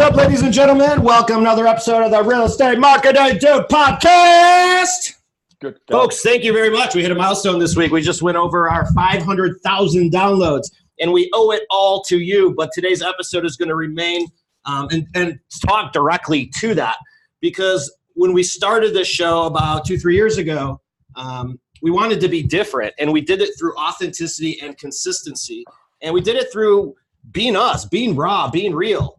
up, ladies and gentlemen? Welcome to another episode of the Real Estate Marketing Dude podcast. Good God. Folks, thank you very much. We hit a milestone this week. We just went over our 500,000 downloads, and we owe it all to you. But today's episode is going to remain and talk directly to that, because when we started this show about 2-3 years ago, we wanted to be different, and we did it through authenticity and consistency, and we did it through being us, being raw, being real.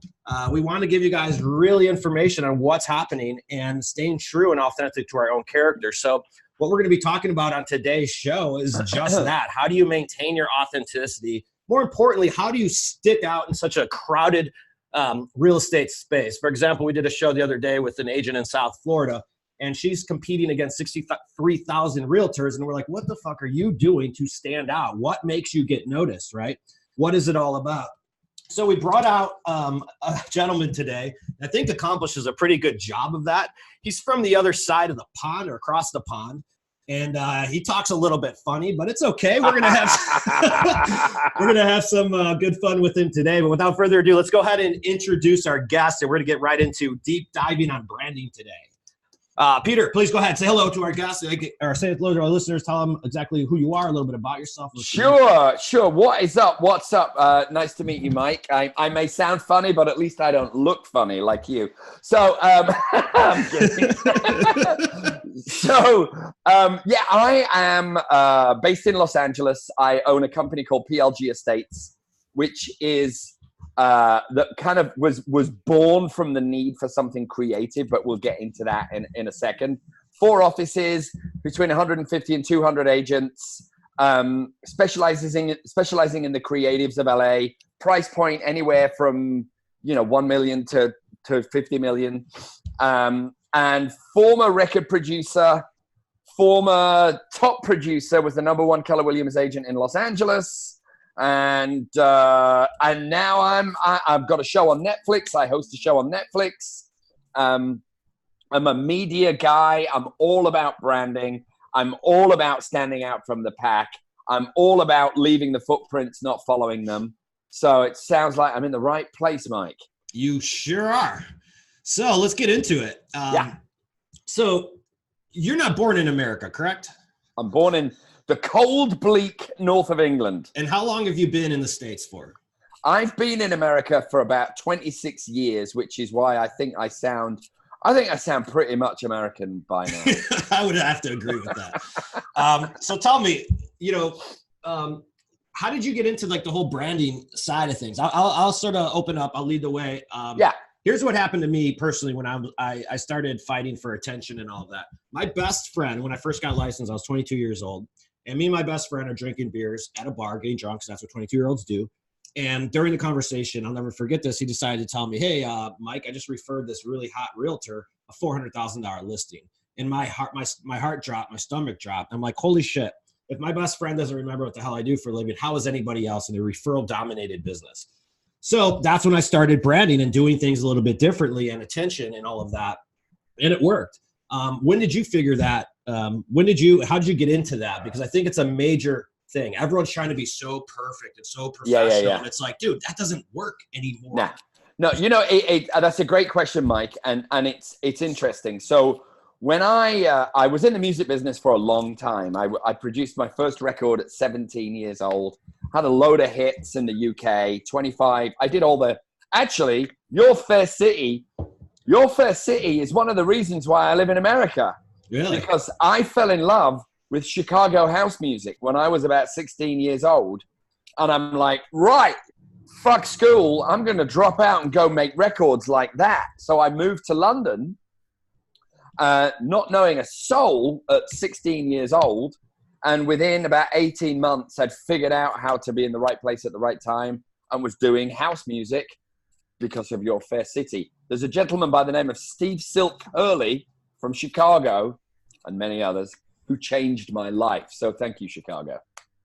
We want to give you guys really information on what's happening and staying true and authentic to our own character. So what we're going to be talking about on today's show is just that. How do you maintain your authenticity? More importantly, how do you stick out in such a crowded real estate space? For example, we did a show the other day with an agent in South Florida, and she's competing against 63,000 realtors. And we're like, what the fuck are you doing to stand out? What makes you get noticed, right? What is it all about? So we brought out a gentleman today that I think accomplishes a pretty good job of that. He's from the other side of the pond, or across the pond. And he talks a little bit funny, but it's okay. We're gonna have some good fun with him today. But without further ado, let's go ahead and introduce our guest, and we're gonna get right into deep diving on branding today. Peter, please go ahead. Say hello to our guests, or say hello to our listeners. Tell them exactly who you are, a little bit about yourself. Sure. What is up? What's up? Nice to meet you, Mike. I may sound funny, but at least I don't look funny like you. So, I'm kidding. I am based in Los Angeles. I own a company called PLG Estates, which is that kind of was born from the need for something creative, but we'll get into that in a second. 4 offices, between 150 and 200 agents, specializing in the creatives of LA. Price point anywhere from 1 million to 50 million. And former record producer, former top producer, was the #1 Keller Williams agent in Los Angeles. And now I've got a show on Netflix. I host a show on Netflix. I'm a media guy. I'm all about branding. I'm all about standing out from the pack. I'm all about leaving the footprints, not following them. So it sounds like I'm in the right place, Mike. You sure are. So let's get into it. Yeah. So you're not born in America, correct? I'm born in the cold, bleak north of England. And how long have you been in the States for? I've been in America for about 26 years, which is why I think I sound pretty much American by now. I would have to agree with that. So tell me, how did you get into like the whole branding side of things? I'll sort of open up. I'll lead the way. Here's what happened to me personally when I started fighting for attention and all of that. My best friend, when I first got licensed, I was 22 years old. And me and my best friend are drinking beers at a bar, getting drunk, because that's what 22-year-olds do. And during the conversation, I'll never forget this, he decided to tell me, hey, Mike, I just referred this really hot realtor a $400,000 listing. And my heart dropped, my stomach dropped. I'm like, holy shit, if my best friend doesn't remember what the hell I do for a living, how is anybody else in a referral-dominated business? So that's when I started branding and doing things a little bit differently, and attention and all of that. And it worked. When did you figure that? How did you get into that? Because I think it's a major thing. Everyone's trying to be so perfect and so professional. Yeah. And it's like, dude, that doesn't work anymore. Nah. No, that's a great question, Mike. And it's interesting. So when I was in the music business for a long time, I produced my first record at 17 years old, had a load of hits in the UK, 25. I did actually, Your Fair City is one of the reasons why I live in America. Really? Because I fell in love with Chicago house music when I was about 16 years old. And I'm like, right, fuck school. I'm going to drop out and go make records like that. So I moved to London, not knowing a soul at 16 years old. And within about 18 months, I'd figured out how to be in the right place at the right time and was doing house music because of Your Fair City. There's a gentleman by the name of Steve Silk Hurley from Chicago and many others who changed my life. So thank you, Chicago.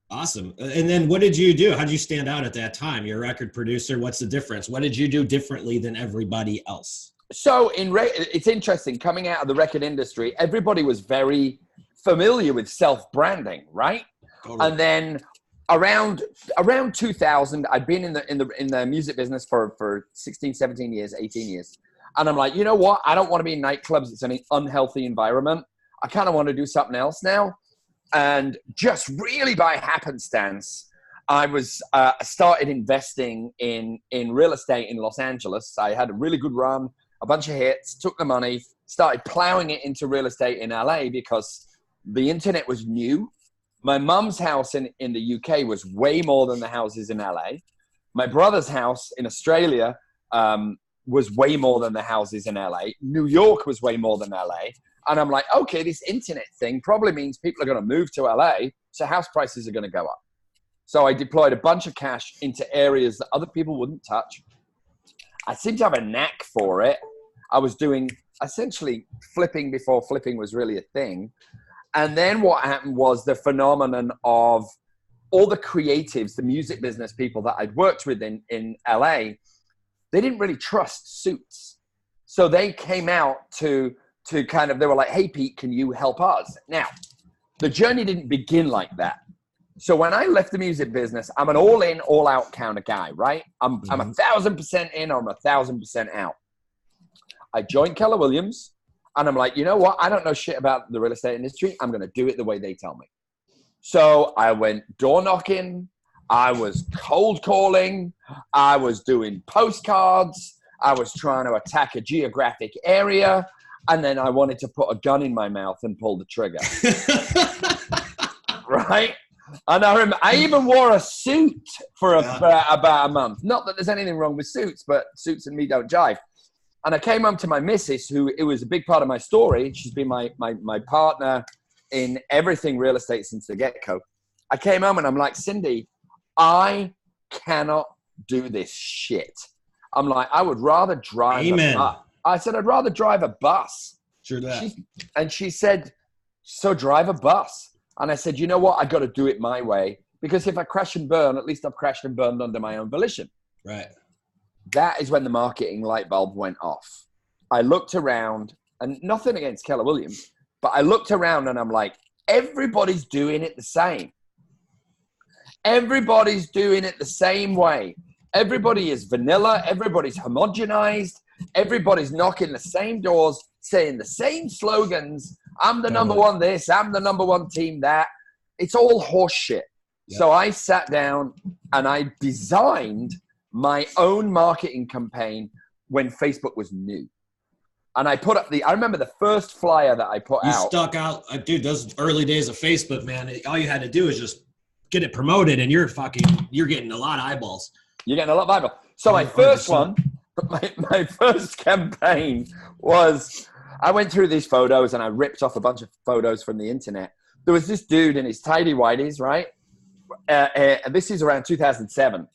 Awesome. And then what did you do? How did you stand out at that time? You're a record producer. What's the difference? What did you do differently than everybody else? So it's interesting. Coming out of the record industry, everybody was very familiar with self-branding, right? Totally. And then around 2000, I'd been in the music business for 16, 17 years, 18 years. And I'm like, you know what? I don't want to be in nightclubs. It's an unhealthy environment. I kind of want to do something else now. And just really by happenstance, I was started investing in real estate in Los Angeles. I had a really good run, a bunch of hits, took the money, started plowing it into real estate in LA because the internet was new. My mum's house in the UK was way more than the houses in LA. My brother's house in Australia was way more than the houses in LA. New York was way more than LA. And I'm like, okay, this internet thing probably means people are going to move to LA, so house prices are going to go up. So I deployed a bunch of cash into areas that other people wouldn't touch. I seemed to have a knack for it. I was doing essentially flipping before flipping was really a thing. And then what happened was the phenomenon of all the creatives, the music business people that I'd worked with in LA, they didn't really trust suits. So they came out to kind of, they were like, hey, Pete, can you help us? Now, the journey didn't begin like that. So when I left the music business, I'm an all in, all out kind of guy, right? I'm 1,000% in, or I'm 1,000% out. I joined Keller Williams. And I'm like, you know what? I don't know shit about the real estate industry. I'm going to do it the way they tell me. So I went door knocking. I was cold calling. I was doing postcards. I was trying to attack a geographic area. And then I wanted to put a gun in my mouth and pull the trigger. Right? And I even wore a suit for about a month. Not that there's anything wrong with suits, but suits and me don't jive. And I came home to my missus, who it was a big part of my story. She's been my partner in everything real estate since the get-go. I came home and I'm like, Cindy, I cannot do this shit. I'm like, I would rather drive a bus. I said, I'd rather drive a bus. Sure that. And she said, so drive a bus. And I said, you know what? I got to do it my way. Because if I crash and burn, at least I've crashed and burned under my own volition. Right. That is when the marketing light bulb went off. I looked around, and nothing against Keller Williams, but I looked around and I'm like, everybody's doing it the same. Everybody's doing it the same way. Everybody is vanilla. Everybody's homogenized. Everybody's knocking the same doors, saying the same slogans. I'm the number one this. I'm the number one team that. It's all horse shit. Yep. So I sat down and I designed my own marketing campaign when Facebook was new. And I put up I remember the first flyer that I put out. You stuck out. Dude, those early days of Facebook, man, all you had to do is just get it promoted and you're getting a lot of eyeballs. You're getting a lot of eyeballs. So my first one, my first campaign was, I went through these photos and I ripped off a bunch of photos from the internet. There was this dude in his tighty-whities, right? This is around 2007.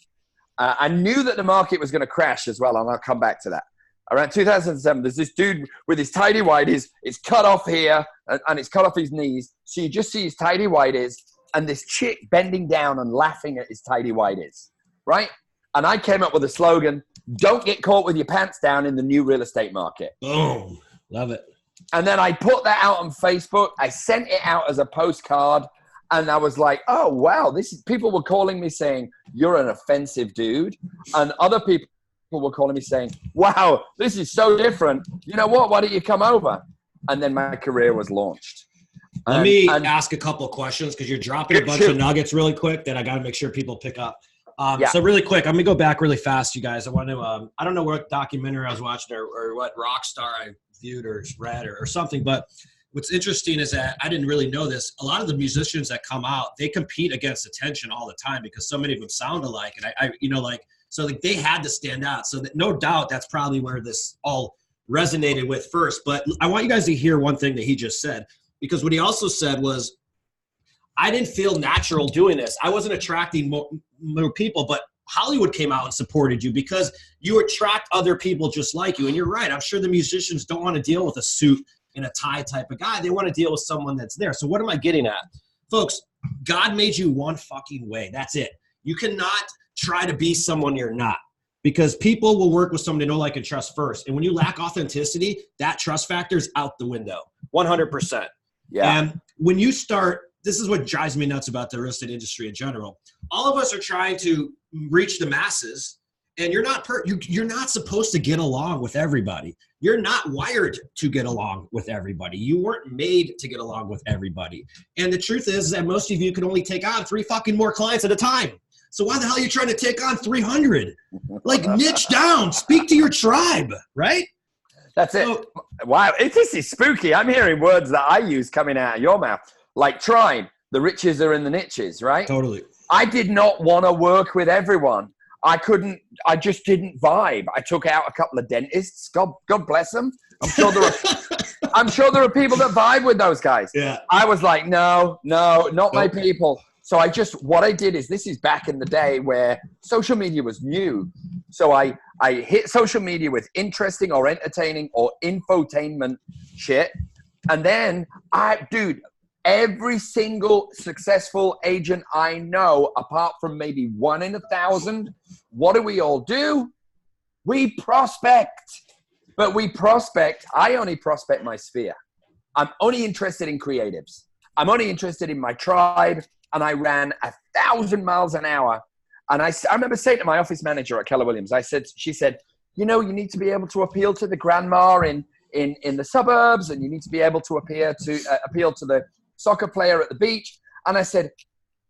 I knew that the market was going to crash as well, and I'll come back to that. Around 2007, there's this dude with his tighty-whities. It's cut off here, and it's cut off his knees. So you just see his tighty-whities, and this chick bending down and laughing at his tighty-whities, right? And I came up with a slogan, don't get caught with your pants down in the new real estate market. Boom. Love it. And then I put that out on Facebook. I sent it out as a postcard. And I was like, oh, wow, people were calling me saying, you're an offensive dude. And other people were calling me saying, wow, this is so different. You know what? Why don't you come over? And then my career was launched. Let me ask a couple of questions because you're dropping a bunch of nuggets really quick that I got to make sure people pick up. So really quick, I'm going to go back really fast, you guys. I want to, I don't know what documentary I was watching or what rock star I viewed or read or something, but what's interesting is that I didn't really know this. A lot of the musicians that come out, they compete against attention all the time because so many of them sound alike. And so they had to stand out. So that, no doubt that's probably where this all resonated with first. But I want you guys to hear one thing that he just said, because what he also said was, I didn't feel natural doing this. I wasn't attracting more people, but Hollywood came out and supported you because you attract other people just like you. And you're right. I'm sure the musicians don't want to deal with a suit and a tie type of guy. They want to deal with someone that's there. So what am I getting at? Folks, God made you one fucking way. That's it. You cannot try to be someone you're not, because people will work with someone they know, like, and trust first. And when you lack authenticity, that trust factor is out the window, 100%. Yeah. And when you start this is what drives me nuts about the real estate industry in general. All of us are trying to reach the masses, and you're not supposed to get along with everybody. You're not wired to get along with everybody. You weren't made to get along with everybody. And the truth is that most of you can only take on 3 fucking more clients at a time. So why the hell are you trying to take on 300? Like, niche down, speak to your tribe, right? That's it. Wow, this is spooky. I'm hearing words that I use coming out of your mouth. Like tribe, the riches are in the niches, right? Totally. I did not want to work with everyone. I just didn't vibe. I took out a couple of dentists. God bless them. I'm sure there are people that vibe with those guys. Yeah. I was like, no, not my people. So what I did is, this is back in the day where social media was new. So I hit social media with interesting or entertaining or infotainment shit. And then every single successful agent I know, apart from maybe 1 in 1,000, what do we all do? We prospect. But I only prospect my sphere. I'm only interested in creatives. I'm only interested in my tribe. And I ran 1,000 miles an hour. And I remember saying to my office manager at Keller Williams, she said, you know, you need to be able to appeal to the grandma in the suburbs, and you need to be able to appeal to the soccer player at the beach. And I said,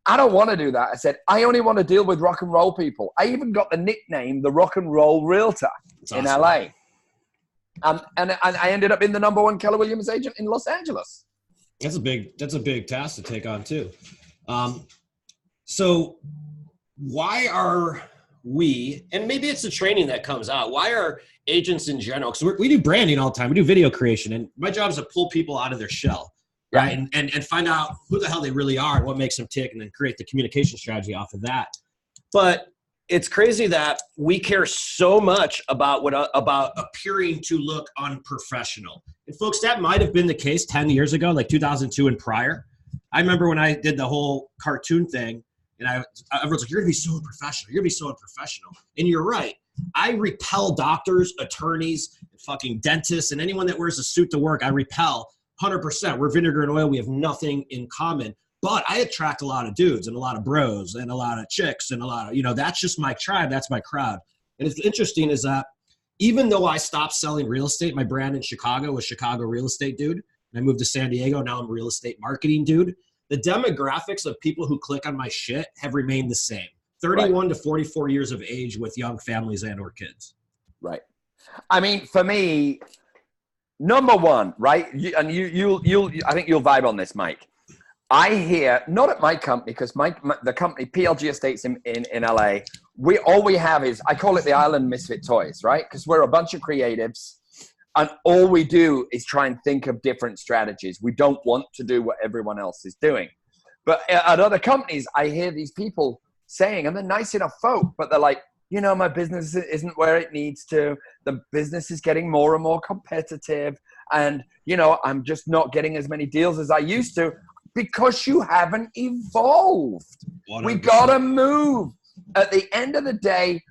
I don't want to do that. I said, I only want to deal with rock and roll people. I even got the nickname, the rock and roll realtor in LA. And I ended up being the #1 Keller Williams agent in Los Angeles. That's a big task to take on too. So why are we, and maybe it's the training that comes out, why are agents in general, because we do branding all the time, we do video creation, and my job is to pull people out of their shell, right? And find out who the hell they really are and what makes them tick, and then create the communication strategy off of that. But it's crazy that we care so much about about appearing to look unprofessional. And folks, that might have been the case 10 years ago, like 2002 and prior. I remember when I did the whole cartoon thing, and everyone's like, you're going to be so unprofessional. You're going to be so unprofessional. And you're right. I repel doctors, attorneys, fucking dentists, and anyone that wears a suit to work, I repel 100%. We're vinegar and oil. We have nothing in common. But I attract a lot of dudes and a lot of bros and a lot of chicks and a lot of, that's just my tribe. That's my crowd. And it's interesting is that even though I stopped selling real estate, my brand in Chicago was Chicago Real Estate Dude. I moved to San Diego. Now I'm a real estate marketing dude. The demographics of people who click on my shit have remained the same. 31 to 44 years of age with young families and or kids. Right. I mean, for me, #1, right? I think you'll vibe on this, Mike. I hear, not at my company, because the company PLG Estates in LA, all we have is, I call it the Island Misfit Toys, right? Because we're a bunch of creatives. And all we do is try and think of different strategies. We don't want to do what everyone else is doing. But at other companies, I hear these people saying, and they're nice enough folk, but they're like, my business isn't where it needs to. The business is getting more and more competitive. And, I'm just not getting as many deals as I used to, because you haven't evolved. 100%. We got to move. At the end of the day,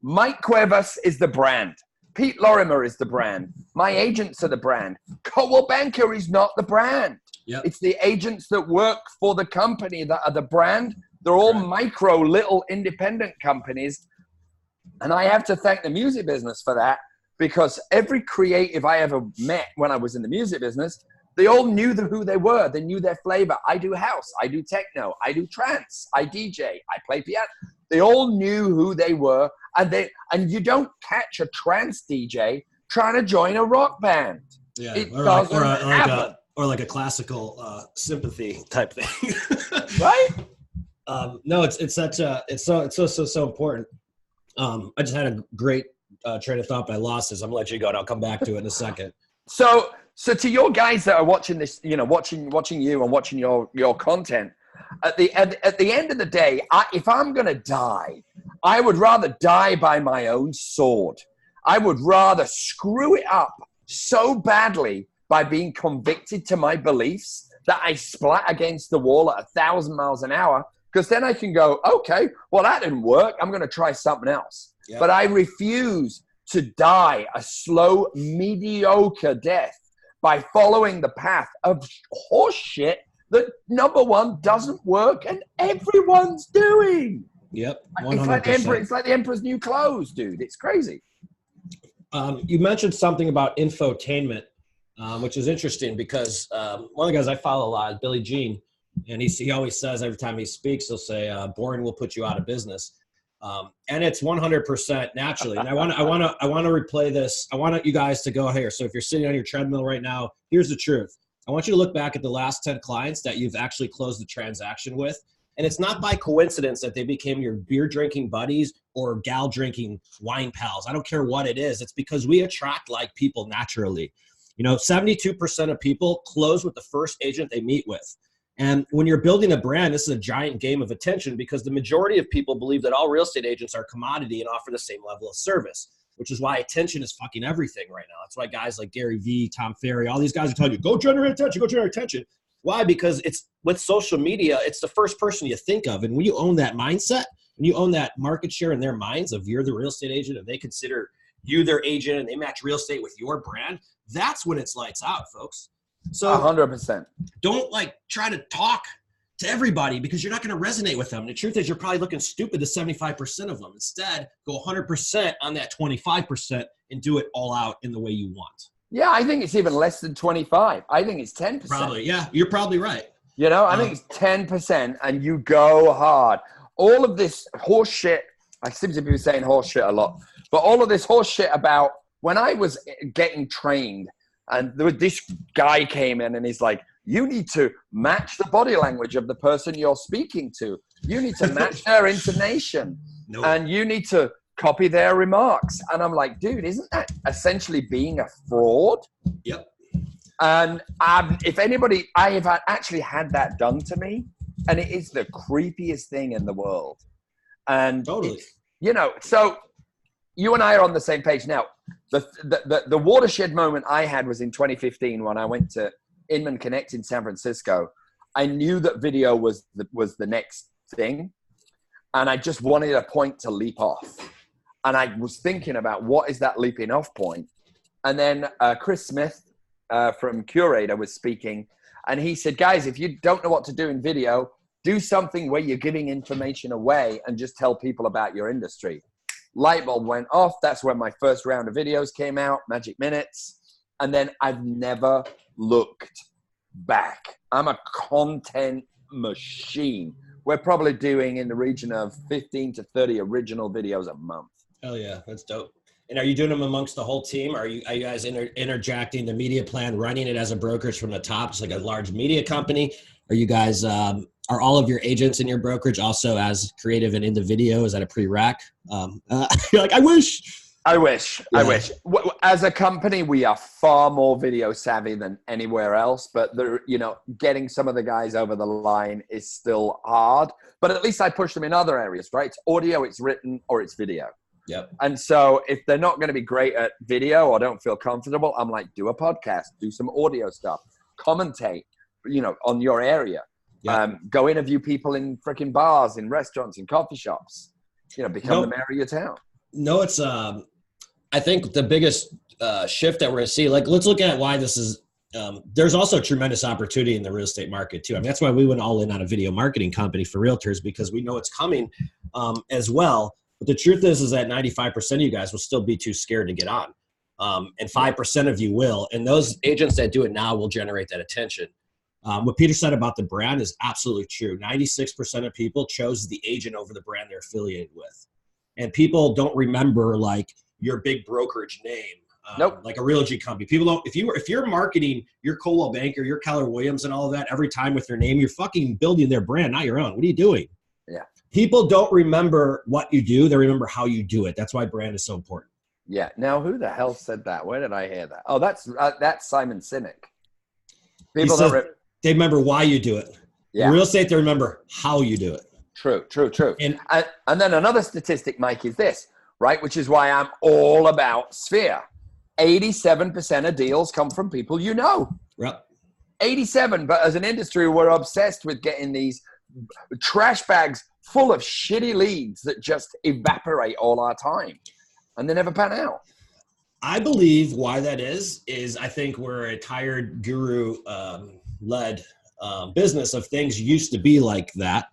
Mike Cuevas is the brand. Pete Lorimer is the brand. My agents are the brand. Coldwell Banker is not the brand. Yep. It's the agents that work for the company that are the brand. They're all micro, little independent companies. And I have to thank the music business for that, because every creative I ever met when I was in the music business, they all knew who they were. They knew their flavor. I do house. I do techno. I do trance. I DJ. I play piano. They all knew who they were. And you don't catch a trance DJ trying to join a rock band. Yeah, it doesn't happen. Or like a classical sympathy type thing. Right? No, it's so important. I just had a great train of thought, but I lost this. I'm gonna let you go, and I'll come back to it in a second. So to your guys that are watching this, watching you and watching your content, at the end of the day, if I'm gonna die, I would rather die by my own sword. I would rather screw it up so badly by being convicted to my beliefs that I splat against the wall at 1,000 miles an hour, because then I can go, okay, well, that didn't work. I'm going to try something else. Yeah. But I refuse to die a slow, mediocre death by following the path of horse shit that, number one, doesn't work and everyone's doing. Yep, 100%. It's like the Emperor's New Clothes, dude. It's crazy. You mentioned something about infotainment, which is interesting because one of the guys I follow a lot is Billy Jean, and he always says every time he speaks, he'll say, "Boring will put you out of business," and it's 100% naturally. And I want to replay this. I want you guys to go here. So if you're sitting on your treadmill right now, here's the truth. I want you to look back at the last 10 clients that you've actually closed the transaction with. And it's not by coincidence that they became your beer drinking buddies or gal drinking wine pals. I don't care what it is. It's because we attract like people naturally. 72% of people close with the first agent they meet with. And when you're building a brand, this is a giant game of attention because the majority of people believe that all real estate agents are a commodity and offer the same level of service, which is why attention is fucking everything right now. That's why guys like Gary Vee, Tom Ferry, all these guys are telling you, go generate attention. Why? Because it's with social media, it's the first person you think of. And when you own that mindset, when you own that market share in their minds of you're the real estate agent and they consider you their agent and they match real estate with your brand, that's when it's lights out, folks. So 100%. Don't try to talk to everybody because you're not going to resonate with them. The truth is you're probably looking stupid to 75% of them. Instead, go 100% on that 25% and do it all out in the way you want. Yeah, I think it's even less than 25. I think it's 10%. Probably, yeah. You're probably right. I think it's 10% and you go hard. All of this horse shit, I seem to be saying horse shit a lot, but all of this horse shit about when I was getting trained and this guy came in and he's like, you need to match the body language of the person you're speaking to. You need to match their intonation and you need to copy their remarks. And I'm like, dude, isn't that essentially being a fraud? Yep. And if anybody, I have actually had that done to me, and it is the creepiest thing in the world. And totally, so you and I are on the same page now. The watershed moment I had was in 2015 when I went to Inman Connect in San Francisco. I knew that video was the next thing, and I just wanted a point to leap off. And I was thinking about what is that leaping off point. And then Chris Smith from Curator was speaking, and he said, guys, if you don't know what to do in video, do something where you're giving information away and just tell people about your industry. Light bulb went off. That's when my first round of videos came out, Magic Minutes. And then I've never looked back. I'm a content machine. We're probably doing in the region of 15 to 30 original videos a month. Hell yeah, that's dope. And are you doing them amongst the whole team? Are you guys interjecting the media plan, running it as a brokerage from the top? It's like a large media company. Are you guys, are all of your agents in your brokerage also as creative and in the video? Is that a prereq? You're like, I wish. Yeah. As a company, we are far more video savvy than anywhere else, but getting some of the guys over the line is still hard, but at least I push them in other areas, right? It's audio, it's written, or it's video. Yep. And so if they're not going to be great at video or don't feel comfortable, I'm like, do a podcast, do some audio stuff, commentate, on your area. Yep. Go interview people in freaking bars, in restaurants, in coffee shops, become the mayor of your town. No, it's, I think the biggest shift that we're going to see, let's look at why this is, there's also tremendous opportunity in the real estate market too. I mean, that's why we went all in on a video marketing company for realtors, because we know it's coming as well. But the truth is that 95% of you guys will still be too scared to get on. And 5% of you will. And those agents that do it now will generate that attention. What Peter said about the brand is absolutely true. 96% of people chose the agent over the brand they're affiliated with. And people don't remember your big brokerage name. Nope. Like a realty company. People don't, if you're marketing your Coldwell Banker, your Keller Williams and all of that every time with your name, you're fucking building their brand, not your own. What are you doing? Yeah. People don't remember what you do. They remember how you do it. That's why brand is so important. Yeah. Now, who the hell said that? Where did I hear that? Oh, that's Simon Sinek. People they remember why you do it. Yeah. In real estate, they remember how you do it. True. And then another statistic, Mike, is this, right? Which is why I'm all about Sphere. 87% of deals come from people you know. Yep. 87. But as an industry, we're obsessed with getting these trash bags full of shitty leads that just evaporate all our time and they never pan out. I believe why that is I think we're a tired guru led business of things used to be like that.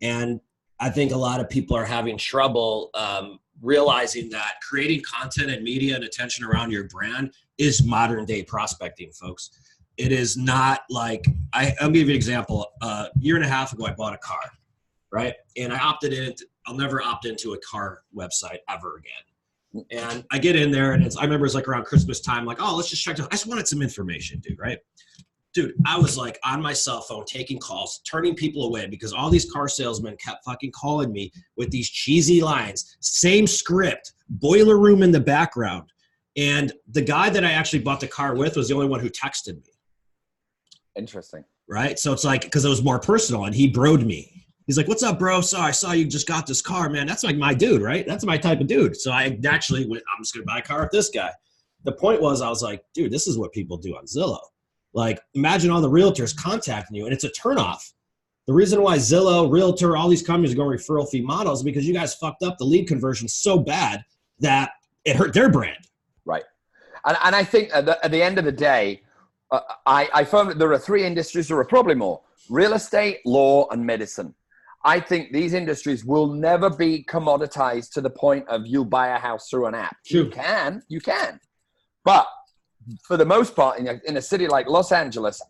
And I think a lot of people are having trouble realizing that creating content and media and attention around your brand is modern day prospecting, folks. It is not like, I'll give you an example. A year and a half ago, I bought a car, right? And I opted in. I'll never opt into a car website ever again. And I get in there, and I remember it's like around Christmas time, like, oh, let's just check. I just wanted some information, dude, right? Dude, I was like on my cell phone taking calls, turning people away because all these car salesmen kept fucking calling me with these cheesy lines, same script, boiler room in the background. And the guy that I actually bought the car with was the only one who texted me. Interesting. Right? So it's like, because it was more personal, and he broed me. He's like, what's up, bro? So I saw you just got this car, man. That's like my dude, right? That's my type of dude. So I naturally went, I'm just going to buy a car with this guy. The point was, I was like, dude, this is what people do on Zillow. Like, imagine all the realtors contacting you, and it's a turnoff. The reason why Zillow, Realtor, all these companies are going referral fee models is because you guys fucked up the lead conversion so bad that it hurt their brand. Right. And I think at the end of the day, I found that there are 3 industries, there are probably more: real estate, law, and medicine. I think these industries will never be commoditized to the point of you buy a house through an app. True. You can. But for the most part, in a city like Los Angeles,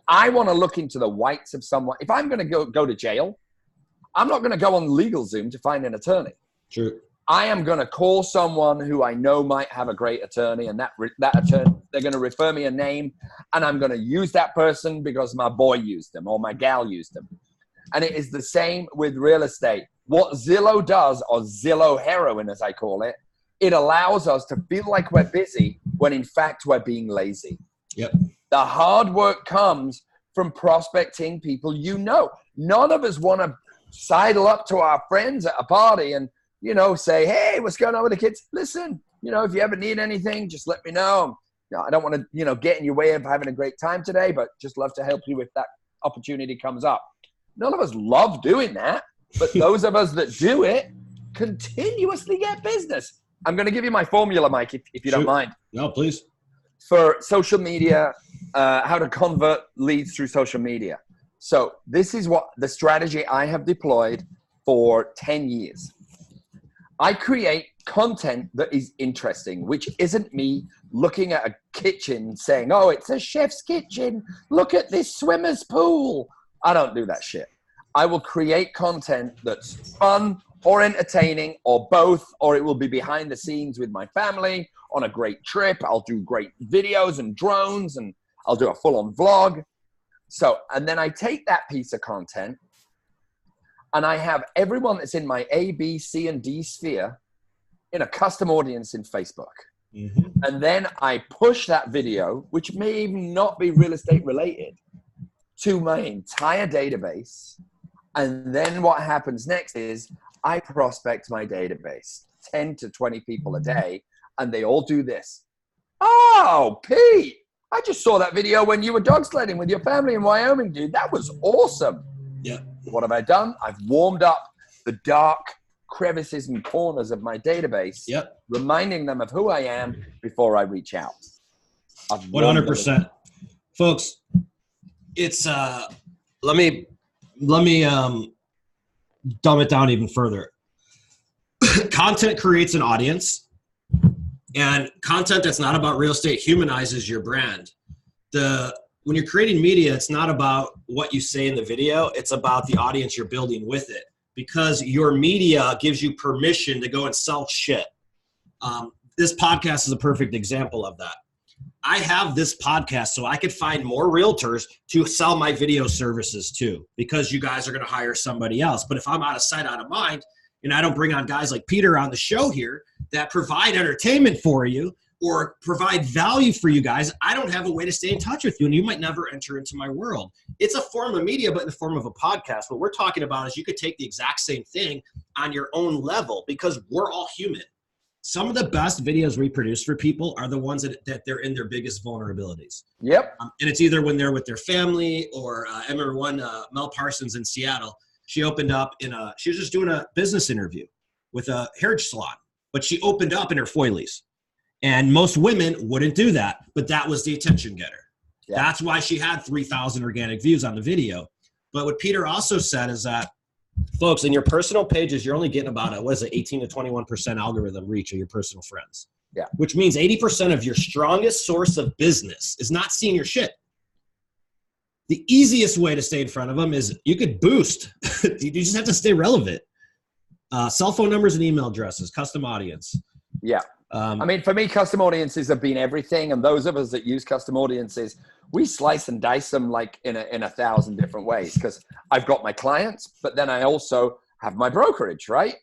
I want to look into the whites of someone. If I'm going to go to jail, I'm not going to go on LegalZoom to find an attorney. True. I am going to call someone who I know might have a great attorney, and that attorney, they're going to refer me a name, and I'm going to use that person because my boy used them or my gal used them. And it is the same with real estate. What Zillow does, or Zillow heroin as I call it, it allows us to feel like we're busy when in fact we're being lazy. Yep. The hard work comes from prospecting people you know. None of us want to sidle up to our friends at a party and, say, hey, what's going on with the kids? Listen, if you ever need anything, just let me know. I don't want to, get in your way of having a great time today, but just love to help you if that opportunity comes up. None of us love doing that, but those of us that do it continuously get business. I'm going to give you my formula, Mike, if you don't mind. No, please. For social media, how to convert leads through social media. So this is what the strategy I have deployed for 10 years. I create content that is interesting, which isn't me looking at a kitchen saying, oh, it's a chef's kitchen. Look at this swimmer's pool. I don't do that shit. I will create content that's fun or entertaining or both, or it will be behind the scenes with my family on a great trip. I'll do great videos and drones, and I'll do a full-on vlog. So, and then I take that piece of content and I have everyone that's in my A, B, C, and D sphere in a custom audience in Facebook. Mm-hmm. And then I push that video, which may even not be real estate related, to my entire database. And then what happens next is I prospect my database, 10 to 20 people a day, and they all do this. Oh, Pete, I just saw that video when you were dog sledding with your family in Wyoming, dude. That was awesome. Yeah. What have I done? I've warmed up the dark crevices and corners of my database, reminding them of who I am before I reach out. 100%. Folks, it's let me dumb it down even further. Content creates an audience, and content that's not about real estate humanizes your brand. When you're creating media, it's not about what you say in the video, it's about the audience you're building with it, because your media gives you permission to go and sell shit. This podcast is a perfect example of that. I have this podcast so I could find more realtors to sell my video services to, because you guys are going to hire somebody else. But if I'm out of sight, out of mind, and I don't bring on guys like Peter on the show here that provide entertainment for you or provide value for you guys, I don't have a way to stay in touch with you, and you might never enter into my world. It's a form of media, but in the form of a podcast. What we're talking about is you could take the exact same thing on your own level, because we're all human. Some of the best videos we produce for people are the ones that they're in their biggest vulnerabilities. Yep. And it's either when they're with their family, or I remember one, Mel Parsons in Seattle, she opened up she was just doing a business interview with a hair salon, but she opened up in her foilies. And most women wouldn't do that, but that was the attention getter. Yeah. That's why she had 3,000 organic views on the video. But what Peter also said is that, folks, in your personal pages, you're only getting about 18 to 21% algorithm reach of your personal friends. Yeah. Which means 80% of your strongest source of business is not seeing your shit. The easiest way to stay in front of them is you could boost. You just have to stay relevant. Cell phone numbers and email addresses, custom audience. Yeah. I mean, for me, custom audiences have been everything. And those of us that use custom audiences, we slice and dice them like in 1,000 different ways, because I've got my clients, but then I also have my brokerage, right?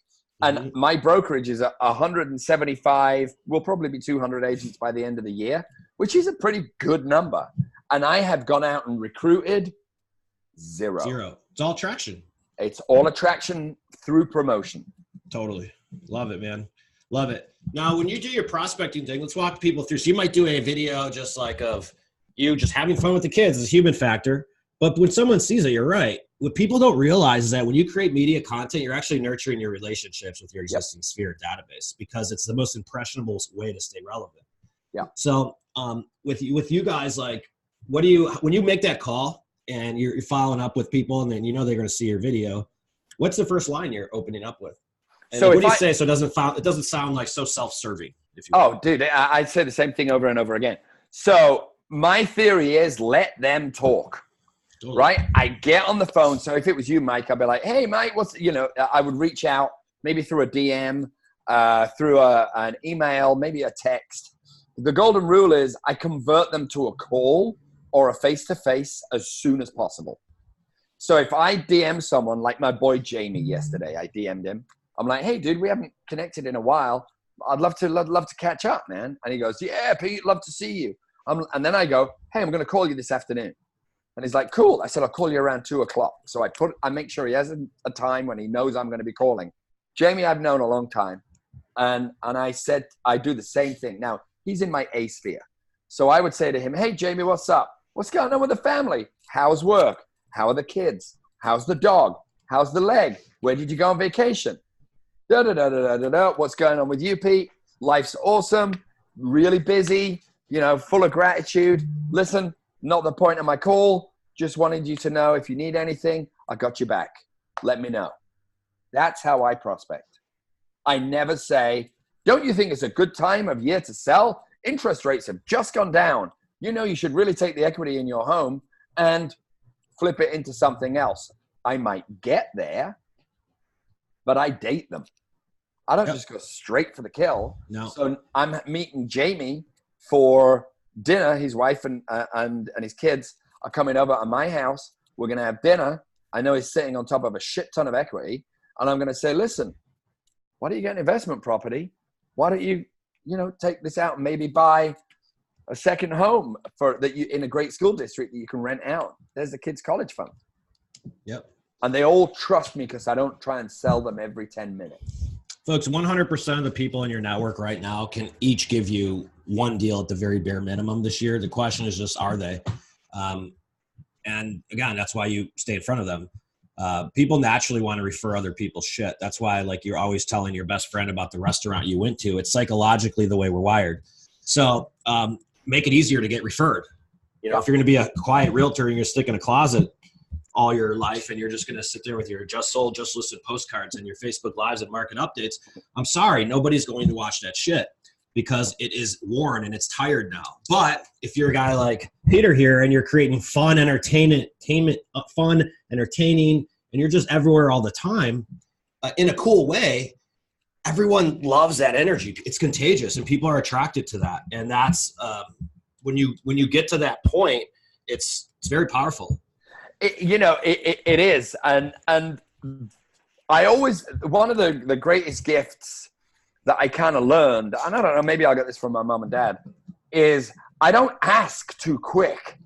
And my brokerage is 175, will probably be 200 agents by the end of the year, which is a pretty good number. And I have gone out and recruited zero. It's all traction. It's all attraction through promotion. Totally. Love it, man. Love it. Now, when you do your prospecting thing, let's walk people through. So you might do a video just like of you just having fun with the kids as a human factor. But when someone sees it, you're right. What people don't realize is that when you create media content, you're actually nurturing your relationships with your existing sphere database, because it's the most impressionable way to stay relevant. Yeah. So with you guys, like, what do you, when you make that call and you're following up with people and then you know they're going to see your video, what's the first line you're opening up with? And so what do you say so it doesn't sound like so self-serving? If you Oh, dude, I'd say the same thing over and over again. So my theory is let them talk. Totally. Right? I get on the phone. So if it was you, Mike, I'd be like, hey, Mike, I would reach out maybe through a DM, through an email, maybe a text. The golden rule is I convert them to a call or a face-to-face as soon as possible. So if I DM someone like my boy Jamie yesterday, I DM'd him. I'm like, hey, dude, we haven't connected in a while. I'd love to catch up, man. And he goes, yeah, Pete, love to see you. And then I go, hey, I'm going to call you this afternoon. And he's like, cool. I said, I'll call you around 2:00. So I make sure he has a time when he knows I'm going to be calling. Jamie, I've known a long time. And I said, I do the same thing. Now, he's in my A sphere. So I would say to him, hey, Jamie, what's up? What's going on with the family? How's work? How are the kids? How's the dog? How's the leg? Where did you go on vacation? What's going on with you, Pete? Life's awesome. Really busy, full of gratitude. Listen, not the point of my call. Just wanted you to know if you need anything, I got your back. Let me know. That's how I prospect. I never say, don't you think it's a good time of year to sell? Interest rates have just gone down. You should really take the equity in your home and flip it into something else. I might get there, but I date them. I don't just go straight for the kill. No. So I'm meeting Jamie for dinner. His wife and his kids are coming over at my house. We're going to have dinner. I know he's sitting on top of a shit ton of equity. And I'm going to say, listen, why don't you get an investment property? Why don't you, take this out and maybe buy a second home in a great school district that you can rent out? There's the kids' college fund. Yep. And they all trust me because I don't try and sell them every 10 minutes. Folks, 100% of the people in your network right now can each give you one deal at the very bare minimum this year. The question is just, are they? And again, that's why you stay in front of them. People naturally want to refer other people's shit. That's why, like, you're always telling your best friend about the restaurant you went to. It's psychologically the way we're wired. So make it easier to get referred. If you're going to be a quiet realtor and you're stick in a closet all your life and you're just going to sit there with your just sold, just listed postcards and your Facebook lives and market updates, I'm sorry, nobody's going to watch that shit because it is worn and it's tired now. But if you're a guy like Peter here and you're creating fun, entertaining, and you're just everywhere all the time in a cool way, everyone loves that energy. It's contagious and people are attracted to that. And that's when you get to that point, it's very powerful. It is. And I always, one of the greatest gifts that I kind of learned, and I don't know, maybe I'll get this from my mom and dad, is I don't ask too quick,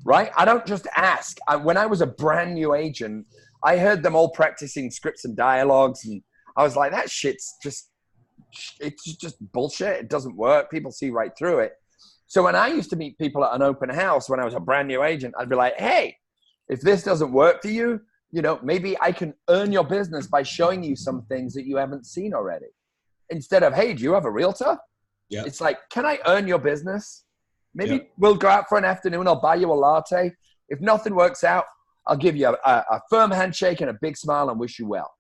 right? I don't just ask. When I was a brand new agent, I heard them all practicing scripts and dialogues, and I was like, that shit's just bullshit. It doesn't work. People see right through it. So when I used to meet people at an open house when I was a brand new agent, I'd be like, hey, if this doesn't work for you, maybe I can earn your business by showing you some things that you haven't seen already. Instead of, hey, do you have a realtor? Yeah. It's like, can I earn your business? Maybe we'll go out for an afternoon. I'll buy you a latte. If nothing works out, I'll give you a firm handshake and a big smile and wish you well.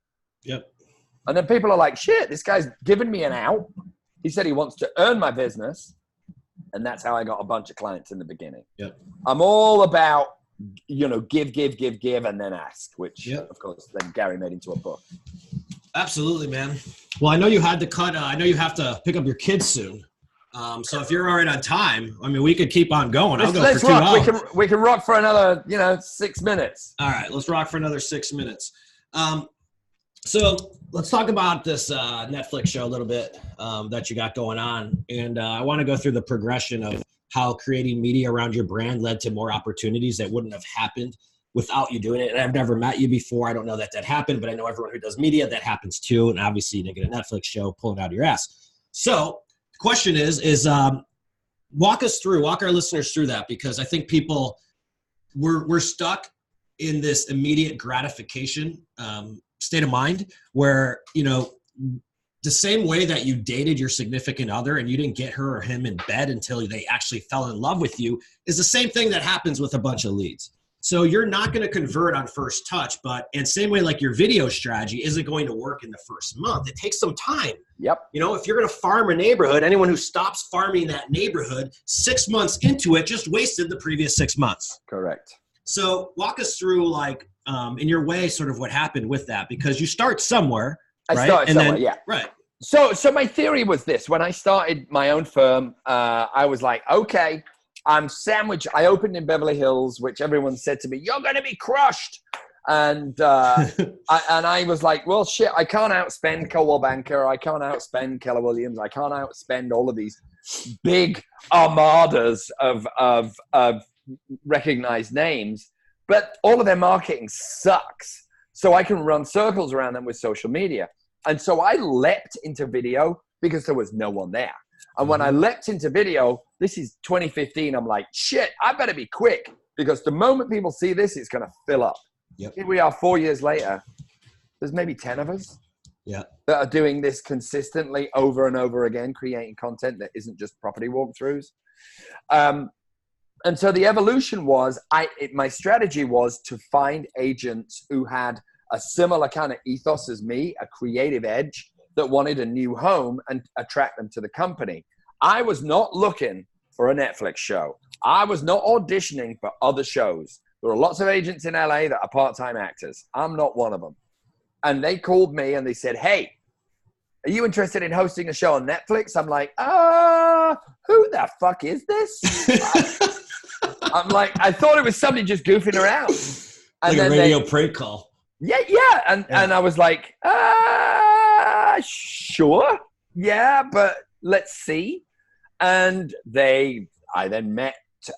Yep. And then people are like, shit, this guy's giving me an out. He said he wants to earn my business. And that's how I got a bunch of clients in the beginning. Yep. I'm all about, give, and then ask, which, of course, then Gary made into a book. Absolutely, man. Well, I know you had to cut. I know you have to pick up your kids soon. So if you're all right on time, I mean, we could keep on going. I'll go for 2 hours. We can rock for another, 6 minutes. All right, let's rock for another 6 minutes. So let's talk about this Netflix show a little bit that you got going on. And I want to go through the progression of how creating media around your brand led to more opportunities that wouldn't have happened without you doing it. And I've never met you before. I don't know that happened, but I know everyone who does media, that happens too. And obviously you didn't get a Netflix show, pull it out of your ass. So the question is walk our listeners through that, because I think people, we're stuck in this immediate gratification state of mind where, the same way that you dated your significant other and you didn't get her or him in bed until they actually fell in love with you is the same thing that happens with a bunch of leads. So you're not going to convert on first touch, and same way like your video strategy isn't going to work in the first month. It takes some time. Yep. If you're going to farm a neighborhood, anyone who stops farming that neighborhood 6 months into it just wasted the previous 6 months. Correct. So walk us through, in your way, sort of what happened with that, because you start somewhere. I started somewhere, yeah. Right. So my theory was this. When I started my own firm, I was like, okay, I'm sandwiched. I opened in Beverly Hills, which everyone said to me, you're going to be crushed. And I was like, well, shit, I can't outspend Coldwell Banker. I can't outspend Keller Williams. I can't outspend all of these big armadas of recognized names. But all of their marketing sucks. So I can run circles around them with social media. And so I leapt into video because there was no one there. And when I leapt into video, this is 2015, I'm like, shit, I better be quick, because the moment people see this, it's going to fill up. Yep. Here we are 4 years later. There's maybe 10 of us that are doing this consistently over and over again, creating content that isn't just property walkthroughs. And so the evolution was, my strategy was to find agents who had a similar kind of ethos as me, a creative edge, that wanted a new home and attract them to the company. I was not looking for a Netflix show. I was not auditioning for other shows. There are lots of agents in LA that are part-time actors. I'm not one of them. And they called me and they said, hey, are you interested in hosting a show on Netflix? I'm like, who the fuck is this? I'm like, I thought it was somebody just goofing around. And like a radio prank call. Yeah. And I was like, sure. Yeah, but let's see. And I then met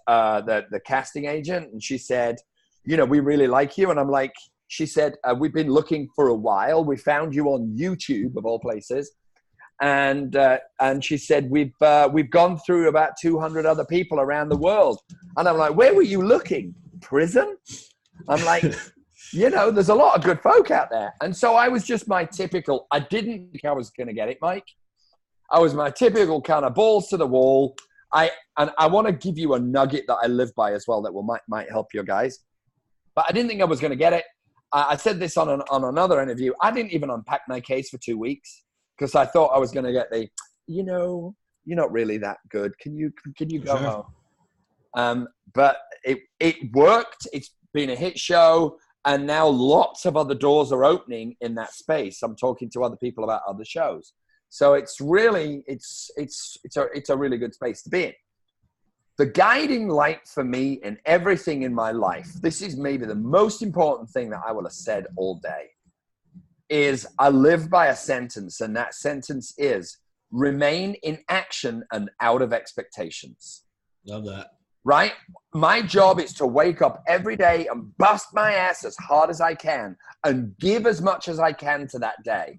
the casting agent, and she said, we really like you. And I'm like, she said, we've been looking for a while. We found you on YouTube, of all places. And she said, we've gone through about 200 other people around the world. And I'm like, where were you looking? Prison? I'm like, there's a lot of good folk out there. And so I was just I didn't think I was going to get it, Mike. I was my typical kind of balls to the wall. I want to give you a nugget that I live by as well that might help you guys. But I didn't think I was going to get it. I said this on another interview. I didn't even unpack my case for 2 weeks because I thought I was going to get you're not really that good. Can you go home? But it worked. It's been a hit show. And now lots of other doors are opening in that space. I'm talking to other people about other shows. So it's really, it's a really good space to be in. The guiding light for me in everything in my life, this is maybe the most important thing that I will have said all day, is I live by a sentence, and that sentence is remain in action and out of expectations. Love that. Right? My job is to wake up every day and bust my ass as hard as I can and give as much as I can to that day.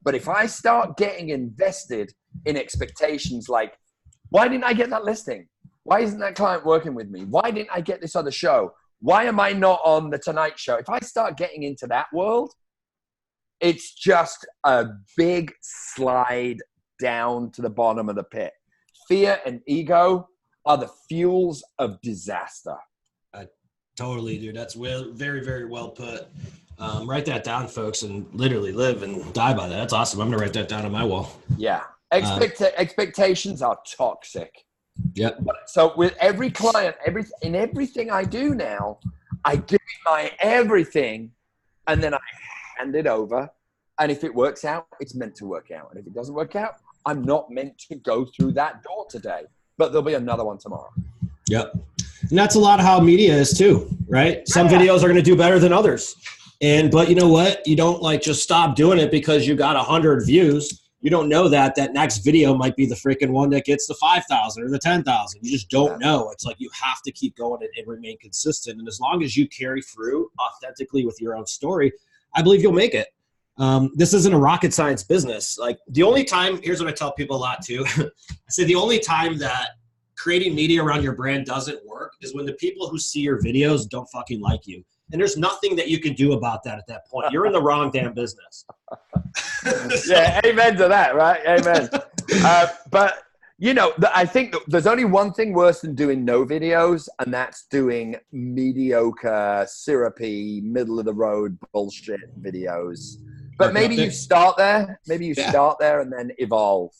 But if I start getting invested in expectations like, why didn't I get that listing? Why isn't that client working with me? Why didn't I get this other show? Why am I not on the Tonight Show? If I start getting into that world, it's just a big slide down to the bottom of the pit. Fear and ego are the fuels of disaster. Totally, dude. That's very, very well put. Write that down, folks, and literally live and die by that. That's awesome. I'm going to write that down on my wall. Yeah. Expectations are toxic. Yep. So with every client, in everything I do now, I give it my everything, and then I hand it over. And if it works out, it's meant to work out. And if it doesn't work out, I'm not meant to go through that door today. But there'll be another one tomorrow. Yep. And that's a lot of how media is too, right? Some videos are going to do better than others. But you know what? You don't like just stop doing it because you got 100 views. You don't know that next video might be the freaking one that gets the 5,000 or the 10,000. You just don't know. It's like you have to keep going and remain consistent. And as long as you carry through authentically with your own story, I believe you'll make it. This isn't a rocket science business. Like the only time, here's what I tell people a lot too. I say the only time that creating media around your brand doesn't work is when the people who see your videos don't fucking like you. And there's nothing that you can do about that at that point. You're in the wrong damn business. Yeah, amen to that, right? Amen. But, you know, I think there's only one thing worse than doing no videos, and that's doing mediocre, syrupy, middle-of-the-road bullshit videos. But maybe you start there. Maybe you start there and then evolve.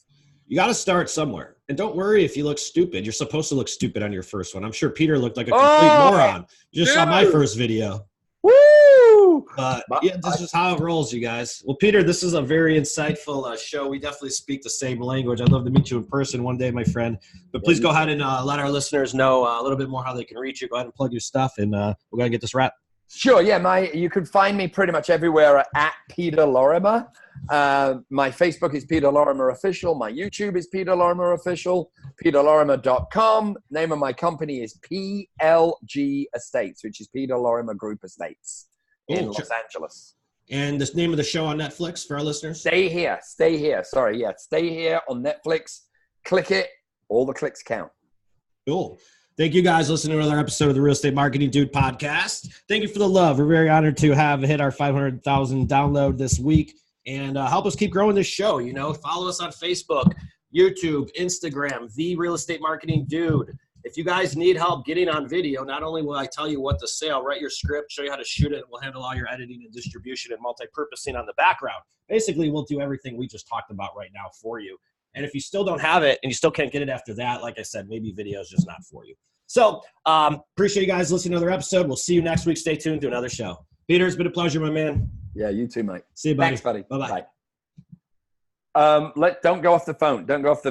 You got to start somewhere. And don't worry if you look stupid. You're supposed to look stupid on your first one. I'm sure Peter looked like a complete moron. You just saw my first video. Woo! But yeah, this is how it rolls, you guys. Well, Peter, this is a very insightful show. We definitely speak the same language. I'd love to meet you in person one day, my friend. But please go ahead and let our listeners know a little bit more how they can reach you. Go ahead and plug your stuff, and we're going to get this wrapped. Sure, yeah. You can find me pretty much everywhere at Peter Lorimer. My Facebook is Peter Lorimer Official. My YouTube is Peter Lorimer Official. PeterLorimer.com. Name of my company is PLG Estates, which is Peter Lorimer Group Estates in Los Angeles. And the name of the show on Netflix for our listeners? Stay Here. Stay Here. Sorry, yeah. Stay Here on Netflix. Click it. All the clicks count. Cool. Thank you guys for listening to another episode of the Real Estate Marketing Dude podcast. Thank you for the love. We're very honored to have hit our 500,000 download this week and help us keep growing this show. You know, follow us on Facebook, YouTube, Instagram, The Real Estate Marketing Dude. If you guys need help getting on video, not only will I tell you what to say, I'll write your script, show you how to shoot it, and we'll handle all your editing and distribution and multi-purposing on the background. Basically, we'll do everything we just talked about right now for you. And if you still don't have it and you still can't get it after that, like I said, maybe video is just not for you. So appreciate you guys listening to another episode. We'll see you next week. Stay tuned to another show. Peter, it's been a pleasure, my man. Yeah, you too, mate. See you, buddy. Thanks, buddy. Bye-bye. Bye. Don't go off the phone. Don't go off the